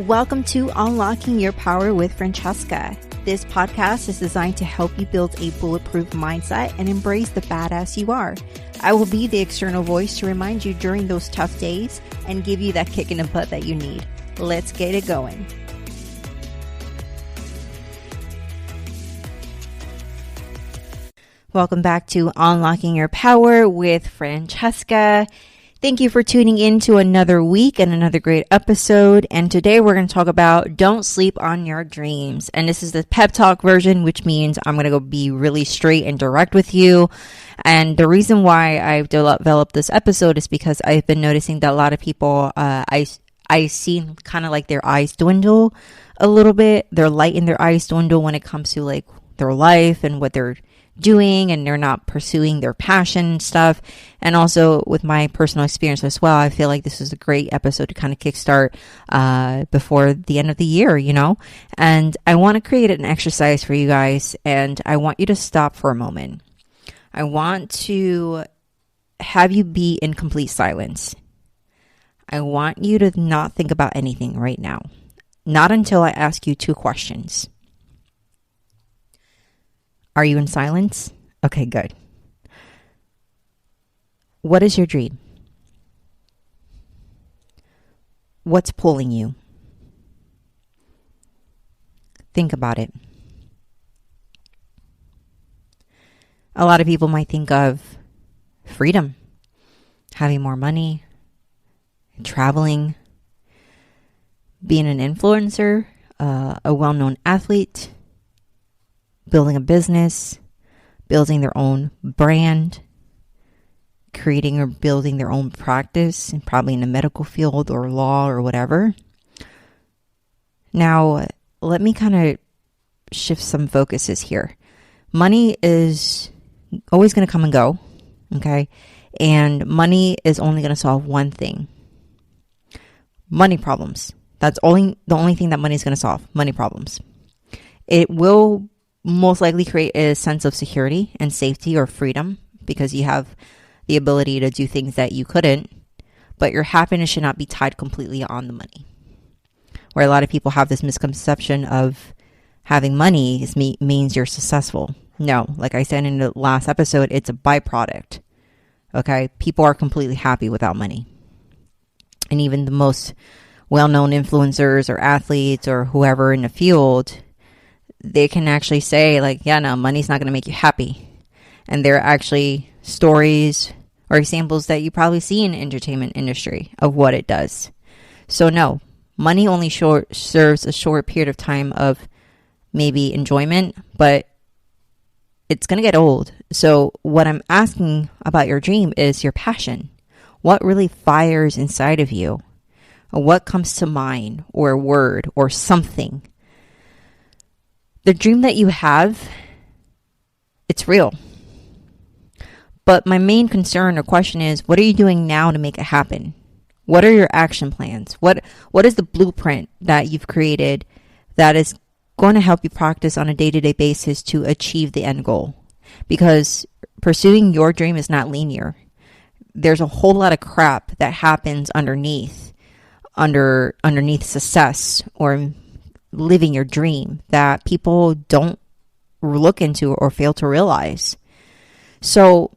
Welcome to Unlocking Your Power with Francesca. This podcast is designed to help you build a bulletproof mindset and embrace the badass you are. I will be the external voice to remind you during those tough days and give you that kick in the butt that you need. Let's get it going. Welcome back to Unlocking Your Power with Francesca. Thank you for tuning in to another week and another great episode. And today we're going to talk about don't sleep on your dreams. And this is the pep talk version, which means I'm going to go be really straight and direct with you. And the reason why I've developed this episode is because I've been noticing that a lot of people, I see kind of like their eyes dwindle a little bit. Their light in their eyes dwindle when it comes to like their life and what they're doing, and they're not pursuing their passion and stuff. And also with my personal experience as well, I feel like this is a great episode to kind of kickstart before the end of the year, you know. And I want to create an exercise for you guys, and I want you to stop for a moment. I want to have you be in complete silence. I want you to not think about anything right now, not until I ask you two questions. Are you in silence? Okay, good. What is your dream? What's pulling you? Think about it. A lot of people might think of freedom, having more money, traveling, being an influencer, a well-known athlete, building a business, building their own brand, creating or building their own practice, and probably in the medical field or law or whatever. Now, let me kind of shift some focuses here. Money is always going to come and go, okay? And money is only going to solve one thing. Money problems. That's the only thing that money is going to solve. Money problems. It will most likely create a sense of security and safety or freedom because you have the ability to do things that you couldn't, but your happiness should not be tied completely on the money. Where a lot of people have this misconception of having money means you're successful. No, like I said in the last episode, it's a byproduct. Okay, people are completely happy without money. And even the most well-known influencers or athletes or whoever in the field, they can actually say like, yeah, no, money's not going to make you happy. And there are actually stories or examples that you probably see in the entertainment industry of what it does. So no, money only serves a short period of time of maybe enjoyment, but it's going to get old. So what I'm asking about your dream is your passion. What really fires inside of you? Or what comes to mind or a word or something? The dream that you have, it's real. But my main concern or question is, what are you doing now to make it happen? What are your action plans? What is the blueprint that you've created that is going to help you practice on a day-to-day basis to achieve the end goal? Because pursuing your dream is not linear. There's a whole lot of crap that happens underneath success or living your dream that people don't look into or fail to realize. So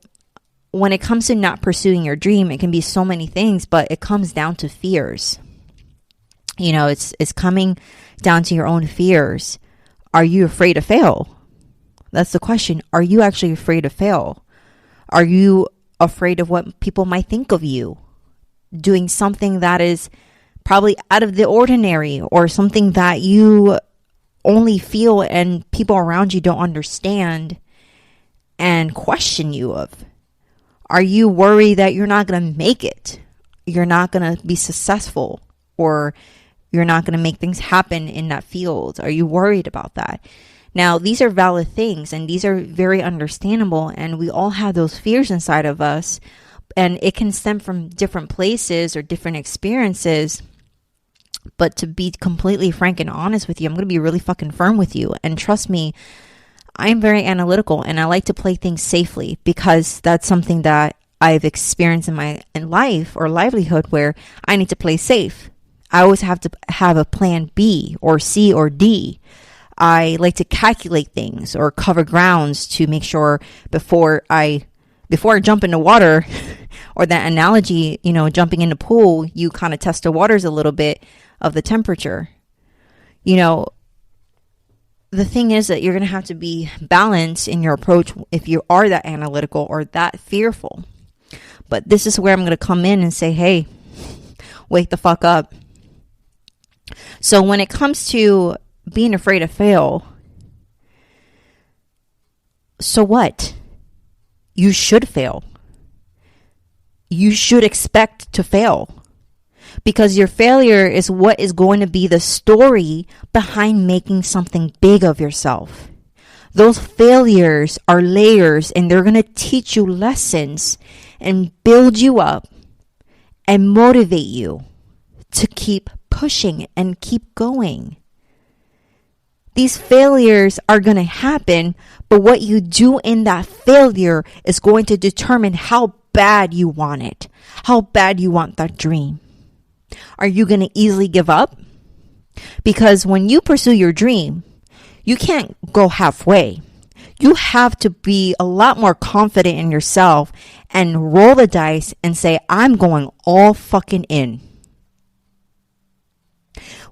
when it comes to not pursuing your dream, it can be so many things, but it comes down to fears. You know, it's coming down to your own fears. Are you afraid to fail? That's the question. Are you actually afraid to fail? Are you afraid of what people might think of you? Doing something that is probably out of the ordinary or something that you only feel and people around you don't understand and question you of. Are you worried that you're not going to make it? You're not going to be successful, or you're not going to make things happen in that field? Are you worried about that? Now, these are valid things and these are very understandable, and we all have those fears inside of us, and it can stem from different places or different experiences. But to be completely frank and honest with you, I'm going to be really fucking firm with you. And trust me, I'm very analytical and I like to play things safely because that's something that I've experienced in my life or livelihood where I need to play safe. I always have to have a plan B or C or D. I like to calculate things or cover grounds to make sure before I jump in the water, or that analogy, jumping in the pool, you kind of test the waters a little bit of the temperature. The thing is that you're going to have to be balanced in your approach if you are that analytical or that fearful. But this is where I'm going to come in and say, hey, wake the fuck up. So when it comes to being afraid to fail, so what? You should fail. You should expect to fail. Because your failure is what is going to be the story behind making something big of yourself. Those failures are layers, and they're going to teach you lessons and build you up and motivate you to keep pushing and keep going. These failures are going to happen, but what you do in that failure is going to determine how bad you want it, how bad you want that dream. Are you going to easily give up? Because when you pursue your dream, you can't go halfway. You have to be a lot more confident in yourself and roll the dice and say, I'm going all fucking in.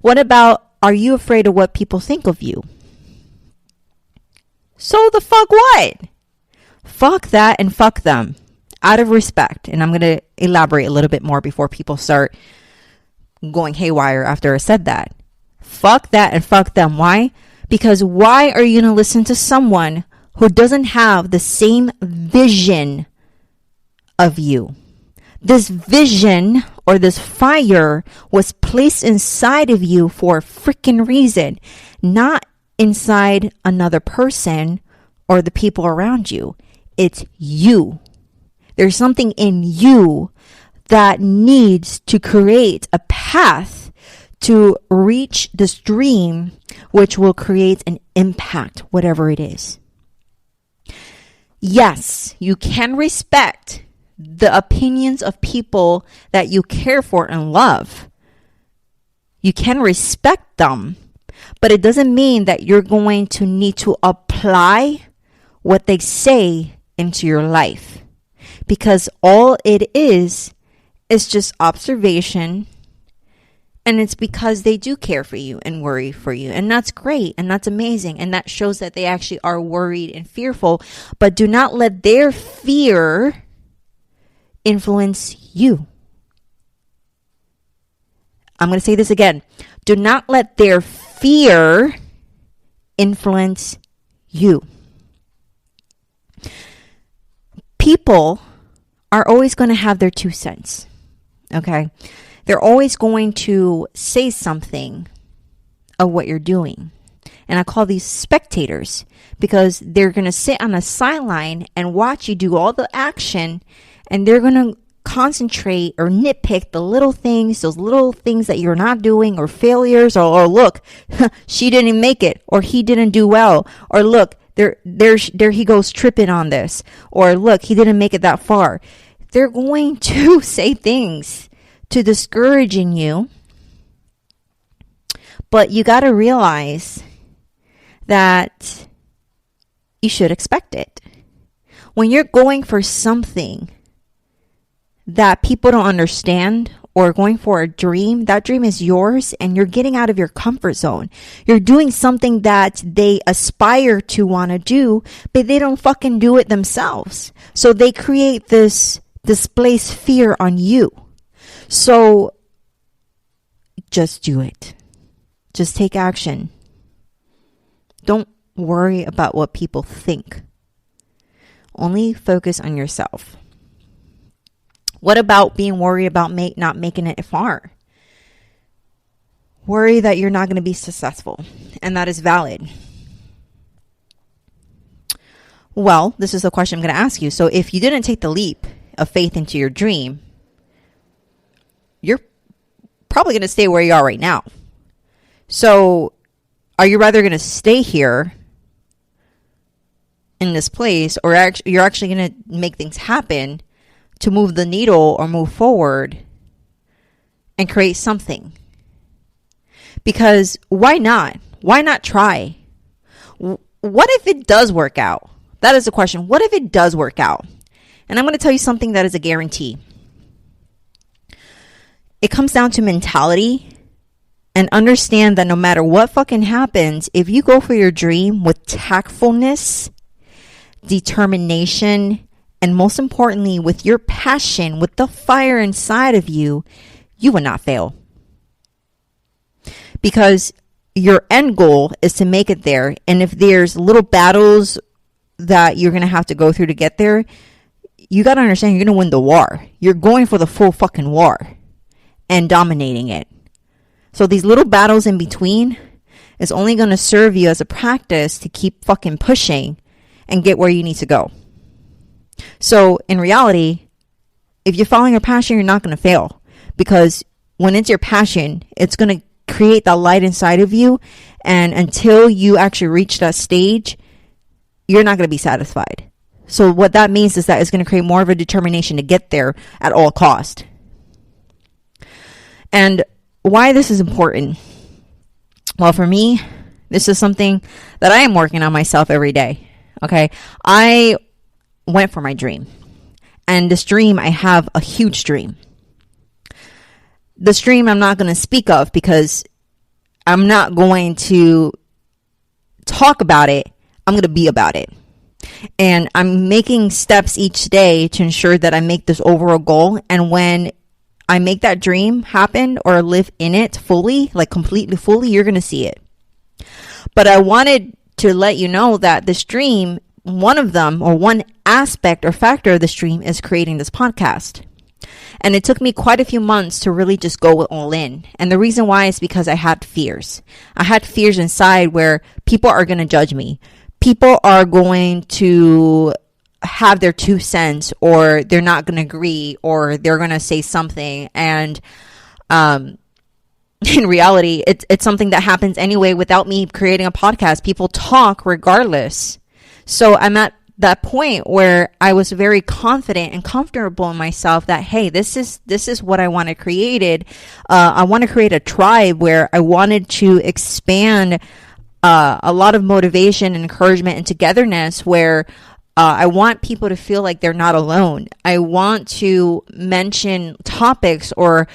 What about, are you afraid of what people think of you? So the fuck what? Fuck that and fuck them. Out of respect. And I'm going to elaborate a little bit more before people start going haywire after I said that. Fuck that and fuck them. Why? Because why are you going to listen to someone who doesn't have the same vision of you? This vision or this fire was placed inside of you for a freaking reason, not inside another person or the people around you. It's you. There's something in you that needs to create a path to reach this dream, which will create an impact, whatever it is. Yes, you can respect the opinions of people that you care for and love. You can respect them, but it doesn't mean that you're going to need to apply what they say into your life. Because all it is just observation, and it's because they do care for you and worry for you. And that's great, and that's amazing, and that shows that they actually are worried and fearful. But do not let their fear influence you. I'm going to say this again. Do not let their fear influence you. People are always going to have their 2 cents. Okay? They're always going to say something of what you're doing. And I call these spectators because they're going to sit on the sideline and watch you do all the action, and they're going to concentrate or nitpick the little things, those little things that you're not doing, or failures, or look, she didn't make it, or he didn't do well, or look, there he goes tripping on this, or look, he didn't make it that far. They're going to say things to discouraging you, but you got to realize that you should expect it. When you're going for something that people don't understand, or going for a dream, that dream is yours, and you're getting out of your comfort zone. You're doing something that they aspire to want to do, but they don't fucking do it themselves. So they create this displaced fear on you. So just do it. Just take action. Don't worry about what people think. Only focus on yourself. What about being worried about not making it far? Worry that you're not going to be successful, and that is valid. Well, this is the question I'm going to ask you. So if you didn't take the leap of faith into your dream, you're probably going to stay where you are right now. So are you rather going to stay here in this place, or you're actually going to make things happen to move the needle or move forward and create something? Because why not? Why not try? What if it does work out? That is the question. What if it does work out? And I'm going to tell you something that is a guarantee. It comes down to mentality, and understand that no matter what fucking happens, if you go for your dream with tactfulness, determination, and most importantly, with your passion, with the fire inside of you, you will not fail. Because your end goal is to make it there. And if there's little battles that you're going to have to go through to get there, you got to understand you're going to win the war. You're going for the full fucking war and dominating it. So these little battles in between is only going to serve you as a practice to keep fucking pushing and get where you need to go. So in reality, if you're following your passion, you're not going to fail. Because when it's your passion, it's going to create that light inside of you. And until you actually reach that stage, you're not going to be satisfied. So what that means is that it's going to create more of a determination to get there at all cost. And why this is important? Well, for me, this is something that I am working on myself every day. Okay. I went for my dream. And this dream, I have a huge dream. This dream I'm not going to speak of because I'm not going to talk about it. I'm going to be about it. And I'm making steps each day to ensure that I make this overall goal. And when I make that dream happen or live in it fully, like completely fully, you're going to see it. But I wanted to let you know that this dream, one of them, or one aspect or factor of this dream, is creating this podcast. And it took me quite a few months to really just go all in. And the reason why is because I had fears. I had fears inside where people are going to judge me. People are going to have their 2 cents, or they're not going to agree, or they're going to say something. And in reality, it's something that happens anyway without me creating a podcast. People talk regardless. So I'm at that point where I was very confident and comfortable in myself that, hey, this is what I want to create. I want to create a tribe where I wanted to expand a lot of motivation and encouragement and togetherness, where I want people to feel like they're not alone. I want to mention topics or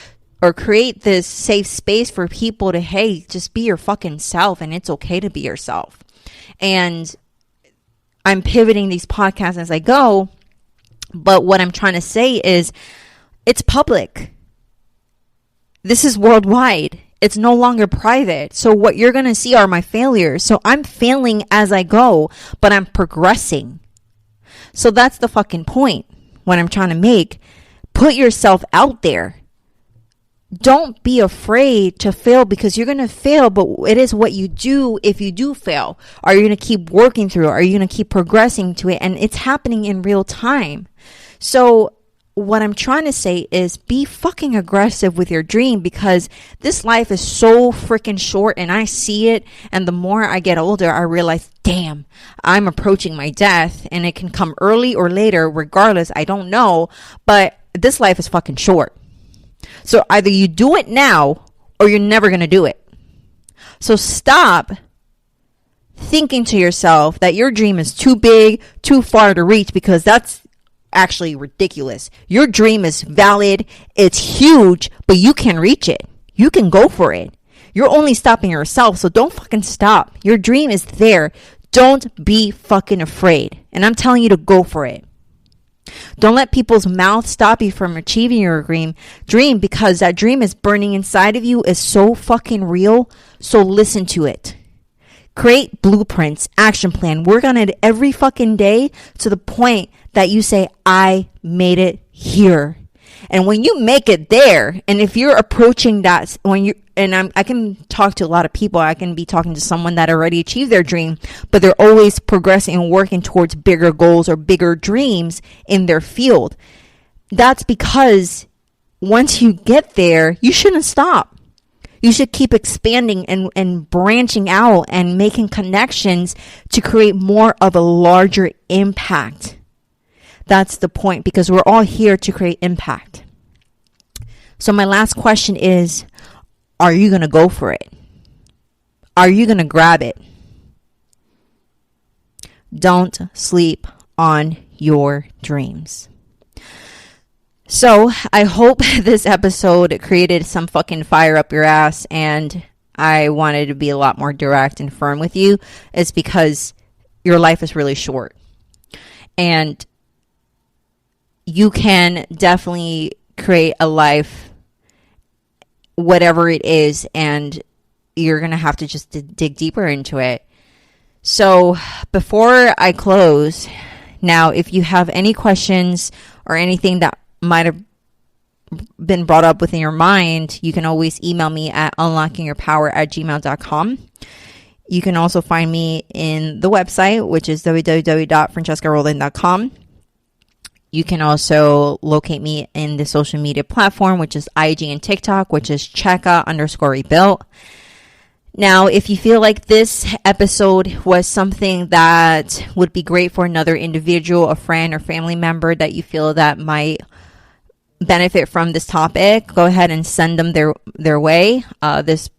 create this safe space for people to, hey, just be your fucking self, and it's okay to be yourself. And I'm pivoting these podcasts as I go, but what I'm trying to say is it's public. This is worldwide. It's no longer private. So what you're going to see are my failures. So I'm failing as I go, but I'm progressing. So that's the fucking point, what I'm trying to make. Put yourself out there. Don't be afraid to fail, because you're going to fail, but it is what you do if you do fail. Are you going to keep working through it? Are you going to keep progressing to it? And it's happening in real time. So what I'm trying to say is be fucking aggressive with your dream, because this life is so freaking short, and I see it. And the more I get older, I realize, damn, I'm approaching my death, and it can come early or later, regardless. I don't know, but this life is fucking short. So either you do it now or you're never going to do it. So stop thinking to yourself that your dream is too big, too far to reach, because that's actually ridiculous. Your dream is valid. It's huge, but you can reach it. You can go for it. You're only stopping yourself. So don't fucking stop. Your dream is there. Don't be fucking afraid. And I'm telling you to go for it. Don't let people's mouths stop you from achieving your dream, because that dream is burning inside of you, is so fucking real. So listen to it. Create blueprints, action plan, work on it every fucking day to the point that you say, I made it here. And when you make it there, and if you're approaching that, I can talk to a lot of people. I can be talking to someone that already achieved their dream, but they're always progressing and working towards bigger goals or bigger dreams in their field. That's because once you get there, you shouldn't stop. You should keep expanding and branching out and making connections to create more of a larger impact. That's the point, because we're all here to create impact. So my last question is, are you going to go for it? are you going to grab it? Don't sleep on your dreams. So I hope this episode created some fucking fire up your ass, and I wanted to be a lot more direct and firm with you. It's because your life is really short, and you can definitely create a life, whatever it is, and you're going to have to just dig deeper into it. So before I close, now, if you have any questions or anything that might have been brought up within your mind, you can always email me at unlockingyourpower@gmail.com. You can also find me in the website, which is www.francescarolin.com. You can also locate me in the social media platform, which is IG and TikTok, which is Cheka_rebuilt. Now, if you feel like this episode was something that would be great for another individual, a friend or family member that you feel that might benefit from this topic, go ahead and send them their way. This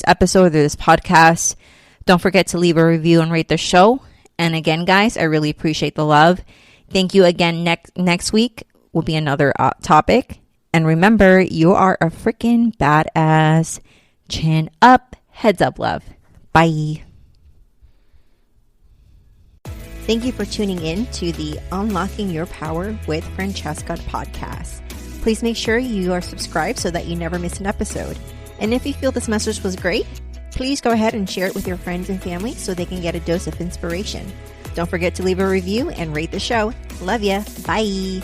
episode or this podcast. Don't forget to leave a review and rate the show. And again, guys, I really appreciate the love. Thank you again. Next week will be another topic. And remember, you are a freaking badass. Chin up. Heads up, love. Bye. Thank you for tuning in to the Unlocking Your Power with Francesca podcast. Please make sure you are subscribed so that you never miss an episode. And if you feel this message was great, please go ahead and share it with your friends and family so they can get a dose of inspiration. Don't forget to leave a review and rate the show. Love ya. Bye.